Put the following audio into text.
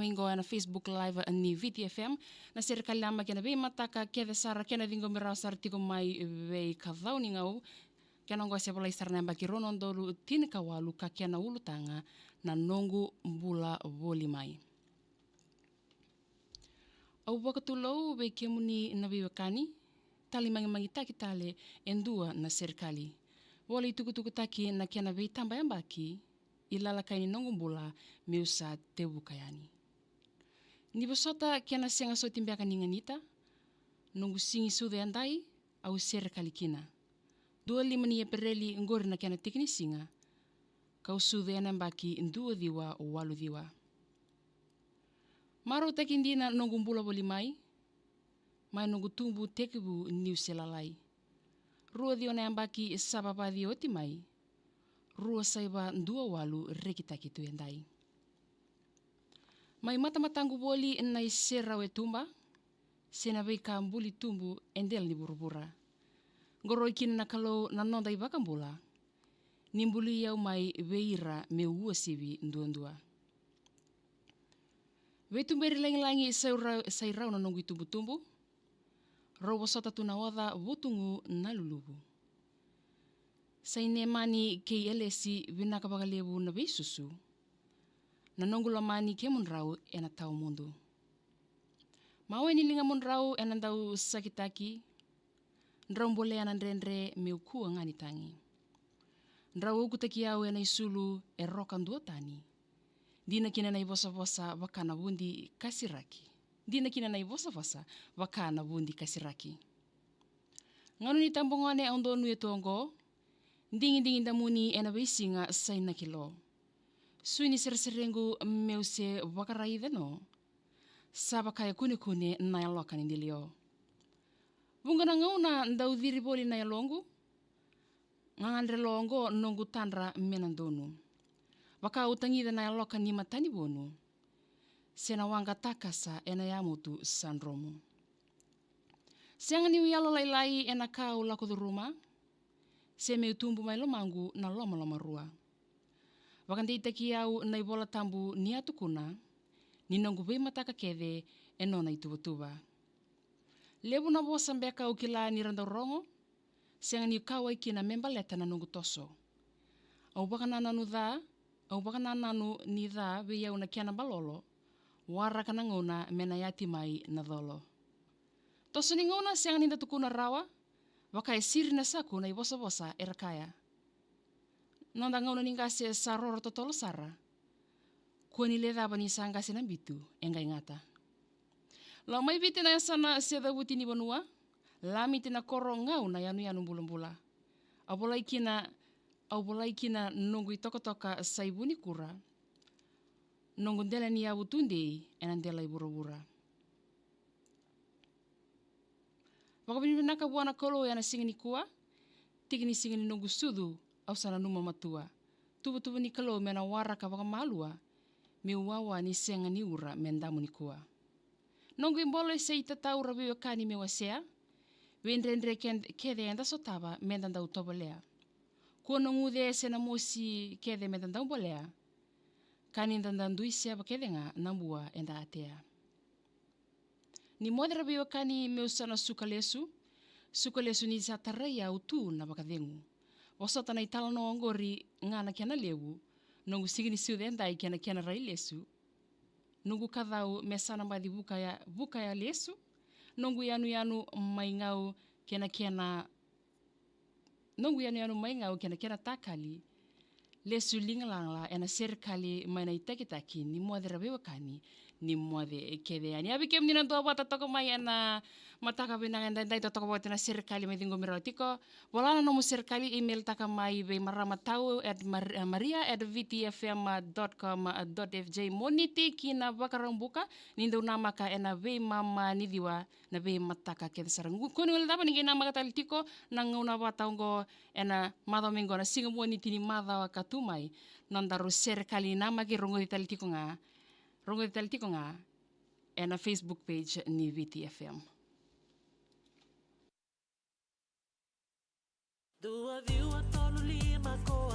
ingo na Facebook live ni VTFM na serikali lama kena be mataka kede sara kena dingo mirau sartiko mai be kavau ni ngau kena ngo sebala isarna baki ronon dolu tini kawalu ka kena ulutanga na nongu mbula voli mai. Au wakatulou be kemuni na viwakani tali mangi taki tale endua na serikali. Wala itukutuku taki na kena be tamba yambaki ilala kaini nongu mbula miusa tebu kayani. Ni besota kena senga so timbiaka ninganita nongu singi sude andai au serikali kina. 25 ni pereli ngori na kena tikini singa kau sude anambaki ndua diwa o walu diwa. Maro takindina nongu mbula boli mai nongu tumbu tekibu niu selalai. Rua dio na ambaki sababa dio ti mai. Rua saiba ndua walu rekitaki tu endai. Mai mata-matangu boli nai sera we tumba. Sena bei kambuli tumbu endel ni burubura. Ngoro ikini na kalau na nonda ibaka mbula. Nimbuli yau mai veira me ua sivi ndua-ndua. Vetumberi langi-langi sairau na nongu itumbu-tumbu. Robo sota tuna oda vutungu na lulubu. Saine mani kei elesi vinaka bagalebu na beisusu. Na nongu lamani ke munrau ena tau mundu. Mawe nilinga munrau ena ndau sakitaki. Ndrau mbole ena ndrendre meukua ngani tangi. Ndrau ukutaki au ena isulu roka ndua tani. Dina kina na ivosa-vosa wakana bundi kasiraki. Dina kina na ivosa-vosa wakana bundi kasiraki. Nganu ni tambongone ondonu etongo. Dingin-dingin damuni ena beisinga saina kilo. Suini ser-serengu meuse wakaraida no. Sabakaya kune-kune na yalokan indilio. Bunga na ngauna ndau dhiri boli na yalongu. Ngangandre longo nongu tandra menandonu. Waka utangida na yalokan ni matani bonu. Sena wanga takasa ena yamutu sandromu. Sianga ni uyalo lailai ena kau lako duruma. Seme utumbu mai lomangu na loma-loma rua. Wakande itaki au na ibola tambu ni atukuna. Ni nongu bei mataka kede enona ituba-tuba. Lebu na bosa mbeka ukila ni randarongo. Sianga ni ukawa ikina membaleta na nongu toso. Au baka nananu ni dha beya una kiana balolo. Waraka na ngona mena yati mai na dholo. Toso ni ngona sianga ni datukuna rawa. Wakai siri na saku na ibosa-bosa erakaya. Nonda ngona ningase saroro totolo sara. Kuani ledaba ni sangase nambitu enga ingata. Lau mai vite na yasana seda wuti ni banua. Lami tina koro ngau na yanu mbula-mbula. Au bolai kina nongu itoka-toka saibuni kura. Nongu ndela ni awu tundi enandela ibura-bura. Wakabinaka buana kolo yana singini kuwa. Tigini singini nongu sudu au sana numa matua. Tubu-tubu ni kalo mena waraka wakamalua. Meuwawa ni senga ni ura mendamu ni kuwa. Nongu imbolo se itatau rabi wakani mewasea. Wendre kede enda sotaba mendanda utobolea. Kuwa nongude sena mosi kede mendanda umbolea. Kani ndandandui siapa kede nga nambua enda atea. Ni mode rabi wakani meusana sukalesu. Sukalesu ni zatarai au tu na bakadengu. Wasota na itala no angori ngana kiana lewu. Nongu sigini siude endai kiana rai lesu. Nongu kadau mesana mbadi bukaya lesu. Nongu yanu maingau kiana takali. Lesu lingalangla ena serikali maina itaki-taki ni mode rabi wakani ni mode kede ani abi kem nina doa toko mai ena mataka binang endai toko buat ena serikali mai tinggo mirotiko bolana nomu serikali email taka mai be maria@vtfm.com.fj moniti kina bakarang buka nindo nama ka ena be mama ni diwa na be mataka kede sarang kuni wala dapat ni nama kata tiko nang una batanggo ena madomingo na singa moniti ni madawa katumai nandaru serikali nama ki rongo ditalitiko nga ena Facebook page ni VTFM. Dua viu atolu lima ko